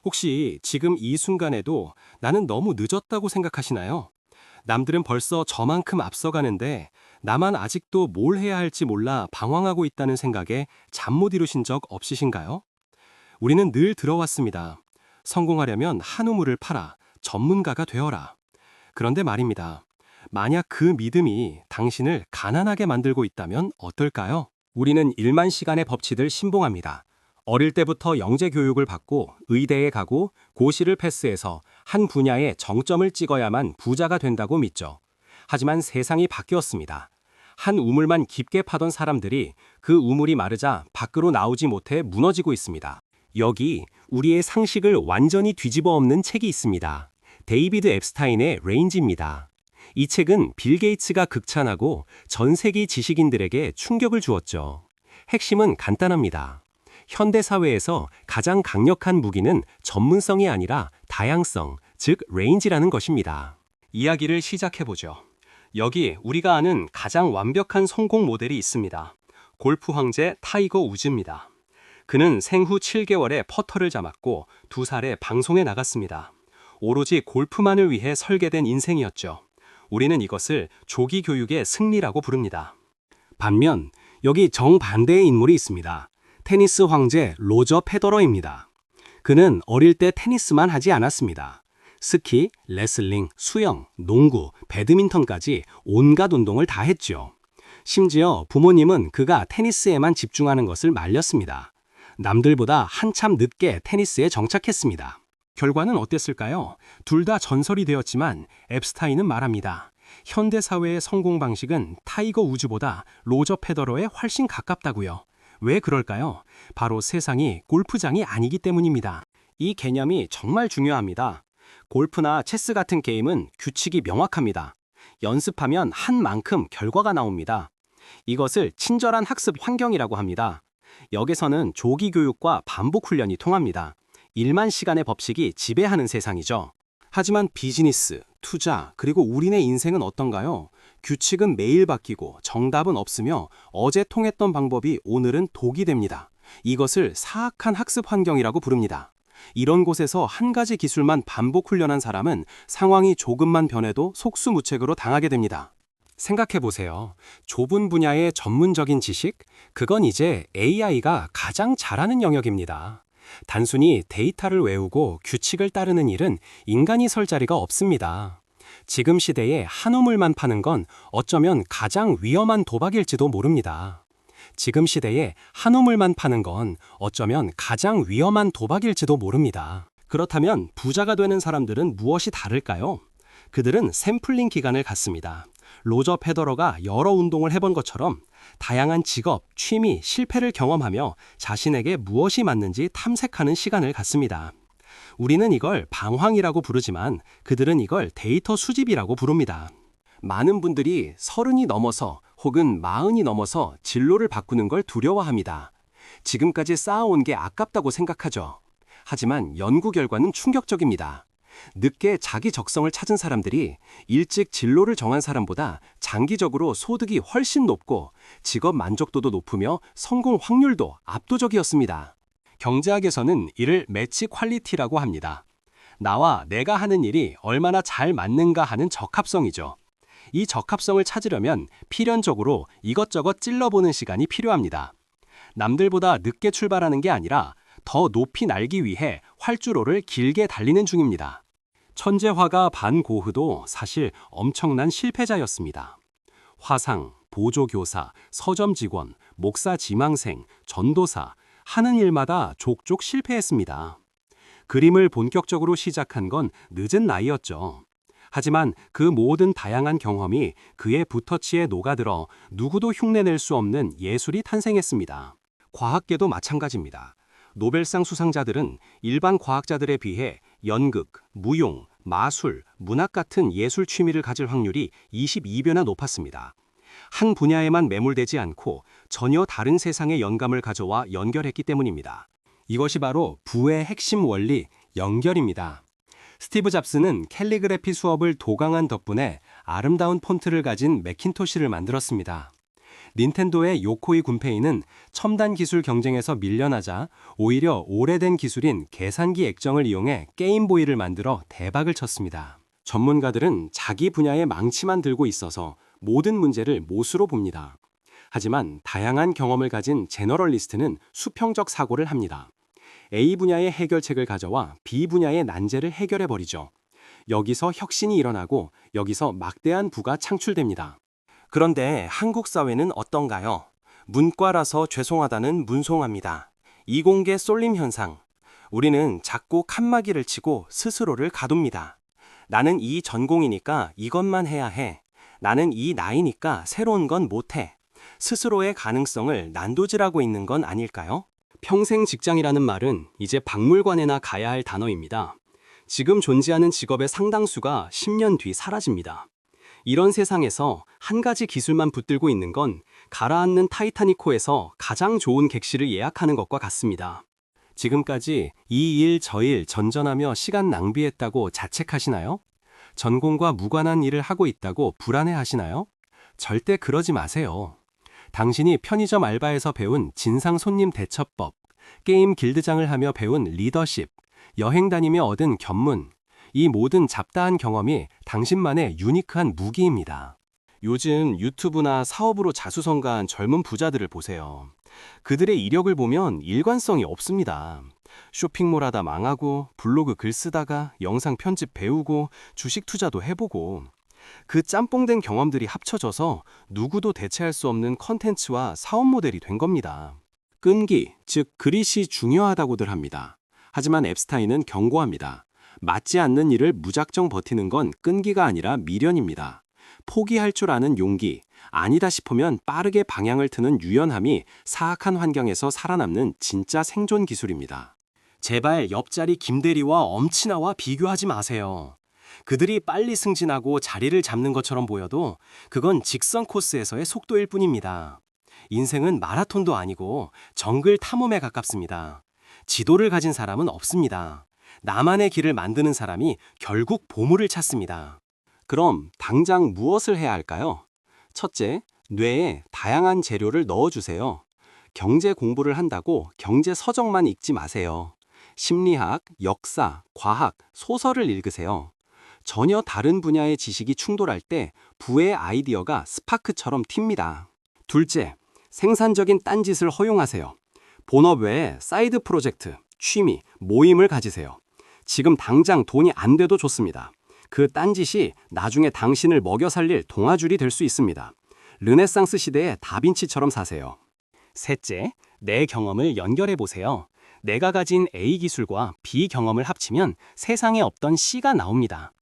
혹시 지금 이 순간에도 나는 너무 늦었다고 생각하시나요? 남들은 벌써 저만큼 앞서가는데 나만 아직도 뭘 해야 할지 몰라 방황하고 있다는 생각에 잠 못 이루신 적 없으신가요? 우리는 늘 들어왔습니다. 성공하려면 한 우물을 팔아 전문가가 되어라. 그런데 말입니다. 만약 그 믿음이 당신을 가난하게 만들고 있다면 어떨까요? 우리는 1만 시간의 법칙을 신봉합니다. 어릴 때부터 영재 교육을 받고 의대에 가고 고시를 패스해서 한 분야에 정점을 찍어야만 부자가 된다고 믿죠. 하지만 세상이 바뀌었습니다. 한 우물만 깊게 파던 사람들이 그 우물이 마르자 밖으로 나오지 못해 무너지고 있습니다. 여기 우리의 상식을 완전히 뒤집어 엎는 책이 있습니다. 데이비드 앱스타인의 레인지입니다. 이 책은 빌 게이츠가 극찬하고 전 세계 지식인들에게 충격을 주었죠. 핵심은 간단합니다. 현대 사회에서 가장 강력한 무기는 전문성이 아니라 다양성, 즉 레인지라는 것입니다. 이야기를 시작해보죠. 여기 우리가 아는 가장 완벽한 성공 모델이 있습니다. 골프 황제 타이거 우즈입니다. 그는 생후 7개월에 퍼터를 잡았고 2살에 방송에 나갔습니다. 오로지 골프만을 위해 설계된 인생이었죠. 우리는 이것을 조기 교육의 승리라고 부릅니다. 반면 여기 정반대의 인물이 있습니다. 테니스 황제 로저 페더러입니다. 그는 어릴 때 테니스만 하지 않았습니다. 스키, 레슬링, 수영, 농구, 배드민턴까지 온갖 운동을 다 했죠. 심지어 부모님은 그가 테니스에만 집중하는 것을 말렸습니다. 남들보다 한참 늦게 테니스에 정착했습니다. 결과는 어땠을까요? 둘 다 전설이 되었지만 앱스타인은 말합니다. 현대 사회의 성공 방식은 타이거 우즈보다 로저 페더러에 훨씬 가깝다고요. 왜 그럴까요? 바로 세상이 골프장이 아니기 때문입니다. 이 개념이 정말 중요합니다. 골프나 체스 같은 게임은 규칙이 명확합니다. 연습하면 한 만큼 결과가 나옵니다. 이것을 친절한 학습 환경이라고 합니다. 여기서는 조기 교육과 반복 훈련이 통합니다. 1만 시간의 법칙이 지배하는 세상이죠. 하지만 비즈니스, 투자, 그리고 우리네 인생은 어떤가요? 규칙은 매일 바뀌고 정답은 없으며 어제 통했던 방법이 오늘은 독이 됩니다. 이것을 사악한 학습 환경이라고 부릅니다. 이런 곳에서 한 가지 기술만 반복 훈련한 사람은 상황이 조금만 변해도 속수무책으로 당하게 됩니다. 생각해보세요. 좁은 분야의 전문적인 지식? 그건 이제 AI가 가장 잘하는 영역입니다. 단순히 데이터를 외우고 규칙을 따르는 일은 인간이 설 자리가 없습니다. 지금 시대에 한 우물만 파는 건 어쩌면 가장 위험한 도박일지도 모릅니다. 지금 시대에 한 우물만 파는 건 어쩌면 가장 위험한 도박일지도 모릅니다. 그렇다면 부자가 되는 사람들은 무엇이 다를까요? 그들은 샘플링 기간을 갖습니다. 로저 페더러가 여러 운동을 해본 것처럼 다양한 직업, 취미, 실패를 경험하며 자신에게 무엇이 맞는지 탐색하는 시간을 갖습니다. 우리는 이걸 방황이라고 부르지만 그들은 이걸 데이터 수집이라고 부릅니다. 많은 분들이 30이 넘어서 혹은 40이 넘어서 진로를 바꾸는 걸 두려워합니다. 지금까지 쌓아온 게 아깝다고 생각하죠. 하지만 연구 결과는 충격적입니다. 늦게 자기 적성을 찾은 사람들이 일찍 진로를 정한 사람보다 장기적으로 소득이 훨씬 높고 직업 만족도도 높으며 성공 확률도 압도적이었습니다. 경제학에서는 이를 매치 퀄리티라고 합니다. 나와 내가 하는 일이 얼마나 잘 맞는가 하는 적합성이죠. 이 적합성을 찾으려면 필연적으로 이것저것 찔러보는 시간이 필요합니다. 남들보다 늦게 출발하는 게 아니라 더 높이 날기 위해 활주로를 길게 달리는 중입니다. 천재화가 반고흐도 사실 엄청난 실패자였습니다. 화상, 보조교사, 서점 직원, 목사 지망생, 전도사, 하는 일마다 족족 실패했습니다. 그림을 본격적으로 시작한 건 늦은 나이였죠. 하지만 그 모든 다양한 경험이 그의 붓터치에 녹아들어 누구도 흉내낼 수 없는 예술이 탄생했습니다. 과학계도 마찬가지입니다. 노벨상 수상자들은 일반 과학자들에 비해 연극, 무용, 마술, 문학 같은 예술 취미를 가질 확률이 22배나 높았습니다. 한 분야에만 매몰되지 않고 전혀 다른 세상의 영감을 가져와 연결했기 때문입니다. 이것이 바로 부의 핵심 원리, 연결입니다. 스티브 잡스는 캘리그래피 수업을 도강한 덕분에 아름다운 폰트를 가진 매킨토시를 만들었습니다. 닌텐도의 요코이 군페이는 첨단 기술 경쟁에서 밀려나자 오히려 오래된 기술인 계산기 액정을 이용해 게임보이를 만들어 대박을 쳤습니다. 전문가들은 자기 분야의 망치만 들고 있어서 모든 문제를 못으로 봅니다. 하지만 다양한 경험을 가진 제너럴리스트는 수평적 사고를 합니다. A 분야의 해결책을 가져와 B 분야의 난제를 해결해버리죠. 여기서 혁신이 일어나고 여기서 막대한 부가 창출됩니다. 그런데 한국 사회는 어떤가요? 문과라서 죄송하다는 문송합니다. 이공계 쏠림 현상. 우리는 자꾸 칸막이를 치고 스스로를 가둡니다. 나는 이 전공이니까 이것만 해야 해. 나는 이 나이니까 새로운 건 못해. 스스로의 가능성을 난도질하고 있는 건 아닐까요? 평생 직장이라는 말은 이제 박물관에나 가야 할 단어입니다. 지금 존재하는 직업의 상당수가 10년 뒤 사라집니다. 이런 세상에서 한 가지 기술만 붙들고 있는 건 가라앉는 타이타닉호에서 가장 좋은 객실을 예약하는 것과 같습니다. 지금까지 이 일 저 일 전전하며 시간 낭비했다고 자책하시나요? 전공과 무관한 일을 하고 있다고 불안해하시나요? 절대 그러지 마세요. 당신이 편의점 알바에서 배운 진상 손님 대처법, 게임 길드장을 하며 배운 리더십, 여행 다니며 얻은 견문, 이 모든 잡다한 경험이 당신만의 유니크한 무기입니다. 요즘 유튜브나 사업으로 자수성가한 젊은 부자들을 보세요. 그들의 이력을 보면 일관성이 없습니다. 쇼핑몰 하다 망하고, 블로그 글 쓰다가 영상 편집 배우고, 주식 투자도 해보고, 그 짬뽕된 경험들이 합쳐져서 누구도 대체할 수 없는 컨텐츠와 사업 모델이 된 겁니다. 끈기, 즉 그릿이 중요하다고들 합니다. 하지만 앱스타인은 경고합니다. 맞지 않는 일을 무작정 버티는 건 끈기가 아니라 미련입니다. 포기할 줄 아는 용기, 아니다 싶으면 빠르게 방향을 트는 유연함이 사악한 환경에서 살아남는 진짜 생존 기술입니다. 제발 옆자리 김대리와 엄친아와 비교하지 마세요. 그들이 빨리 승진하고 자리를 잡는 것처럼 보여도 그건 직선 코스에서의 속도일 뿐입니다. 인생은 마라톤도 아니고 정글 탐험에 가깝습니다. 지도를 가진 사람은 없습니다. 나만의 길을 만드는 사람이 결국 보물을 찾습니다. 그럼 당장 무엇을 해야 할까요? 첫째, 뇌에 다양한 재료를 넣어주세요. 경제 공부를 한다고 경제 서적만 읽지 마세요. 심리학, 역사, 과학, 소설을 읽으세요. 전혀 다른 분야의 지식이 충돌할 때 부의 아이디어가 스파크처럼 튑니다. 둘째, 생산적인 딴짓을 허용하세요. 본업 외에 사이드 프로젝트, 취미, 모임을 가지세요. 지금 당장 돈이 안 돼도 좋습니다. 그 딴짓이 나중에 당신을 먹여 살릴 동아줄이 될 수 있습니다. 르네상스 시대의 다빈치처럼 사세요. 셋째, 내 경험을 연결해 보세요. 내가 가진 A 기술과 B 경험을 합치면 세상에 없던 C가 나옵니다.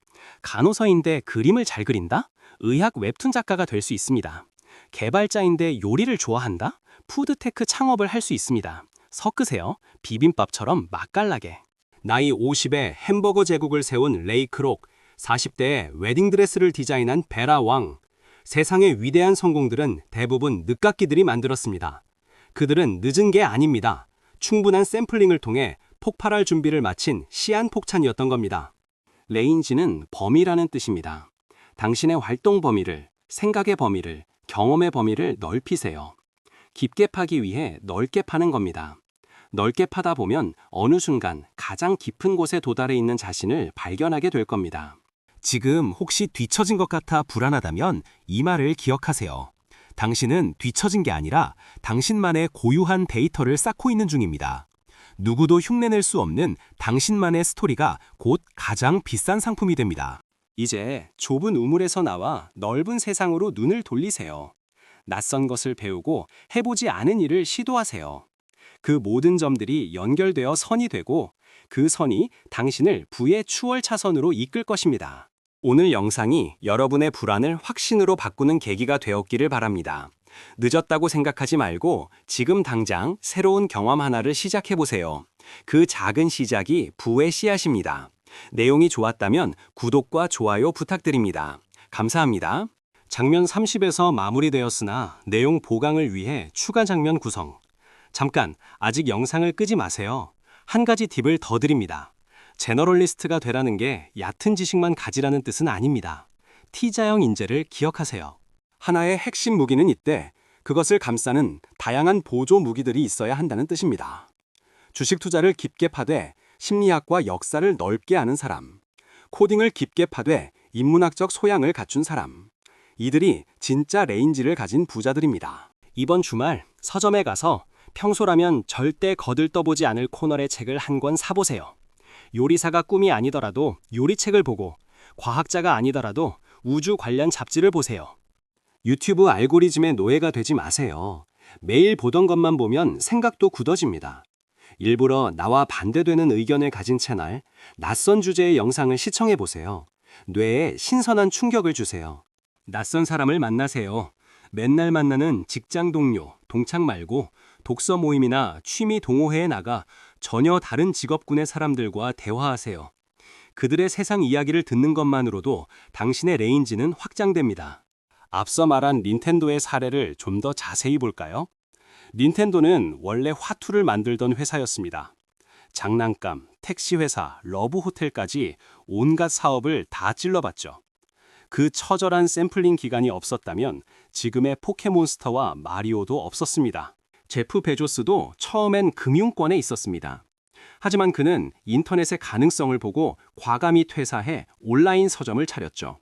간호사인데 그림을 잘 그린다? 의학 웹툰 작가가 될 수 있습니다. 개발자인데 요리를 좋아한다? 푸드테크 창업을 할 수 있습니다. 섞으세요. 비빔밥처럼 맛깔나게. 나이 50에 햄버거 제국을 세운 레이 크록, 40대에 웨딩드레스를 디자인한 베라 왕. 세상의 위대한 성공들은 대부분 늦깎이들이 만들었습니다. 그들은 늦은 게 아닙니다. 충분한 샘플링을 통해 폭발할 준비를 마친 시한폭탄이었던 겁니다. 레인지는 범위라는 뜻입니다. 당신의 활동 범위를, 생각의 범위를, 경험의 범위를 넓히세요. 깊게 파기 위해 넓게 파는 겁니다. 넓게 파다 보면 어느 순간 가장 깊은 곳에 도달해 있는 자신을 발견하게 될 겁니다. 지금 혹시 뒤처진 것 같아 불안하다면 이 말을 기억하세요. 당신은 뒤처진 게 아니라 당신만의 고유한 데이터를 쌓고 있는 중입니다. 누구도 흉내낼 수 없는 당신만의 스토리가 곧 가장 비싼 상품이 됩니다. 이제 좁은 우물에서 나와 넓은 세상으로 눈을 돌리세요. 낯선 것을 배우고 해보지 않은 일을 시도하세요. 그 모든 점들이 연결되어 선이 되고 그 선이 당신을 부의 추월 차선으로 이끌 것입니다. 오늘 영상이 여러분의 불안을 확신으로 바꾸는 계기가 되었기를 바랍니다. 늦었다고 생각하지 말고 지금 당장 새로운 경험 하나를 시작해보세요. 그 작은 시작이 부의 씨앗입니다. 내용이 좋았다면 구독과 좋아요 부탁드립니다. 감사합니다. 장면 30에서 마무리되었으나 내용 보강을 위해 추가 장면 구성. 잠깐, 아직 영상을 끄지 마세요. 한 가지 팁을 더 드립니다. 제너럴리스트가 되라는 게 얕은 지식만 가지라는 뜻은 아닙니다. T자형 인재를 기억하세요. 하나의 핵심 무기는 이때 그것을 감싸는 다양한 보조 무기들이 있어야 한다는 뜻입니다. 주식 투자를 깊게 파되 심리학과 역사를 넓게 아는 사람, 코딩을 깊게 파되 인문학적 소양을 갖춘 사람, 이들이 진짜 레인지를 가진 부자들입니다. 이번 주말 서점에 가서 평소라면 절대 거들떠보지 않을 코널의 책을 한 권 사보세요. 요리사가 꿈이 아니더라도 요리책을 보고, 과학자가 아니더라도 우주 관련 잡지를 보세요. 유튜브 알고리즘의 노예가 되지 마세요. 매일 보던 것만 보면 생각도 굳어집니다. 일부러 나와 반대되는 의견을 가진 채널, 낯선 주제의 영상을 시청해 보세요. 뇌에 신선한 충격을 주세요. 낯선 사람을 만나세요. 맨날 만나는 직장 동료, 동창 말고 독서 모임이나 취미 동호회에 나가 전혀 다른 직업군의 사람들과 대화하세요. 그들의 세상 이야기를 듣는 것만으로도 당신의 레인지는 확장됩니다. 앞서 말한 닌텐도의 사례를 좀 더 자세히 볼까요? 닌텐도는 원래 화투를 만들던 회사였습니다. 장난감, 택시회사, 러브호텔까지 온갖 사업을 다 찔러봤죠. 그 처절한 샘플링 기간이 없었다면 지금의 포켓몬스터와 마리오도 없었습니다. 제프 베조스도 처음엔 금융권에 있었습니다. 하지만 그는 인터넷의 가능성을 보고 과감히 퇴사해 온라인 서점을 차렸죠.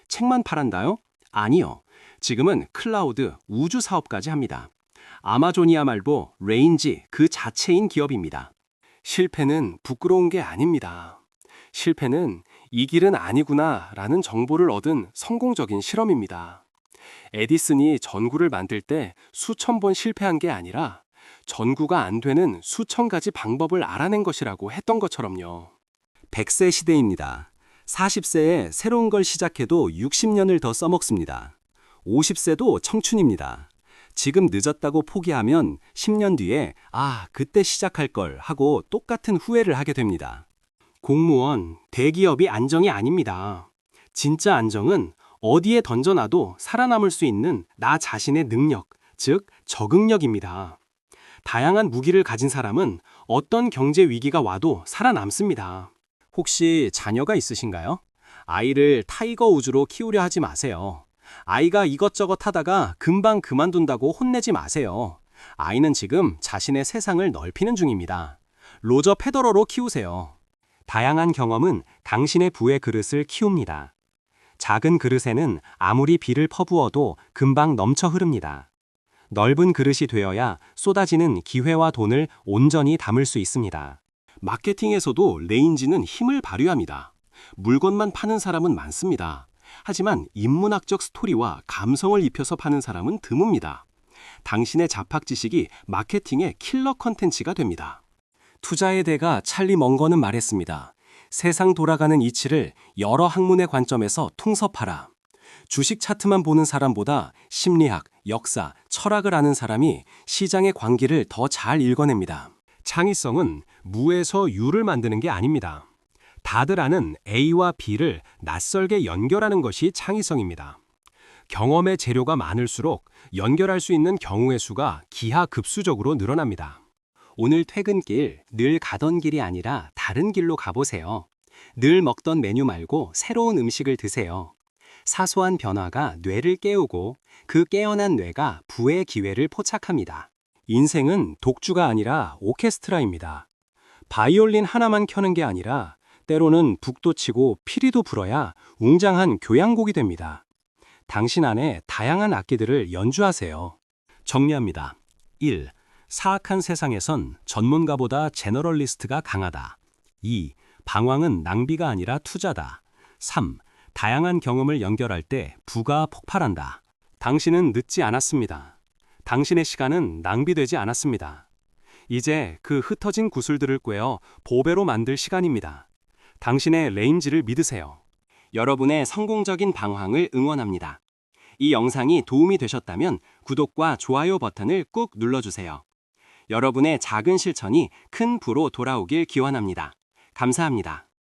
책만 팔았나요? 아니요. 지금은 클라우드, 우주 사업까지 합니다. 아마존이야말로 레인지 그 자체인 기업입니다. 실패는 부끄러운 게 아닙니다. 실패는 이 길은 아니구나 라는 정보를 얻은 성공적인 실험입니다. 에디슨이 전구를 만들 때 수천 번 실패한 게 아니라 전구가 안 되는 수천 가지 방법을 알아낸 것이라고 했던 것처럼요. 100세 시대입니다. 40세에 새로운 걸 시작해도 60년을 더 써먹습니다. 50세도 청춘입니다. 지금 늦었다고 포기하면 10년 뒤에 그때 시작할 걸 하고 똑같은 후회를 하게 됩니다. 공무원, 대기업이 안정이 아닙니다. 진짜 안정은 어디에 던져놔도 살아남을 수 있는 나 자신의 능력, 즉 적응력입니다. 다양한 무기를 가진 사람은 어떤 경제 위기가 와도 살아남습니다. 혹시 자녀가 있으신가요? 아이를 타이거 우즈로 키우려 하지 마세요. 아이가 이것저것 하다가 금방 그만둔다고 혼내지 마세요. 아이는 지금 자신의 세상을 넓히는 중입니다. 로저 페더러로 키우세요. 다양한 경험은 당신의 부의 그릇을 키웁니다. 작은 그릇에는 아무리 비를 퍼부어도 금방 넘쳐 흐릅니다. 넓은 그릇이 되어야 쏟아지는 기회와 돈을 온전히 담을 수 있습니다. 마케팅에서도 레인지는 힘을 발휘합니다. 물건만 파는 사람은 많습니다. 하지만 인문학적 스토리와 감성을 입혀서 파는 사람은 드뭅니다. 당신의 잡학 지식이 마케팅의 킬러 컨텐츠가 됩니다. 투자의 대가 찰리 멍거는 말했습니다. 세상 돌아가는 이치를 여러 학문의 관점에서 통섭하라. 주식 차트만 보는 사람보다 심리학, 역사, 철학을 아는 사람이 시장의 광기를 더 잘 읽어냅니다. 창의성은 무에서 유를 만드는 게 아닙니다. 다들 아는 A와 B를 낯설게 연결하는 것이 창의성입니다. 경험의 재료가 많을수록 연결할 수 있는 경우의 수가 기하급수적으로 늘어납니다. 오늘 퇴근길 늘 가던 길이 아니라 다른 길로 가보세요. 늘 먹던 메뉴 말고 새로운 음식을 드세요. 사소한 변화가 뇌를 깨우고 그 깨어난 뇌가 부의 기회를 포착합니다. 인생은 독주가 아니라 오케스트라입니다. 바이올린 하나만 켜는 게 아니라 때로는 북도 치고 피리도 불어야 웅장한 교향곡이 됩니다. 당신 안에 다양한 악기들을 연주하세요. 정리합니다. 1. 사악한 세상에선 전문가보다 제너럴리스트가 강하다. 2. 방황은 낭비가 아니라 투자다. 3. 다양한 경험을 연결할 때 부가 폭발한다. 당신은 늦지 않았습니다. 당신의 시간은 낭비되지 않았습니다. 이제 그 흩어진 구슬들을 꿰어 보배로 만들 시간입니다. 당신의 레인지를 믿으세요. 여러분의 성공적인 방황을 응원합니다. 이 영상이 도움이 되셨다면 구독과 좋아요 버튼을 꾹 눌러주세요. 여러분의 작은 실천이 큰 부로 돌아오길 기원합니다. 감사합니다.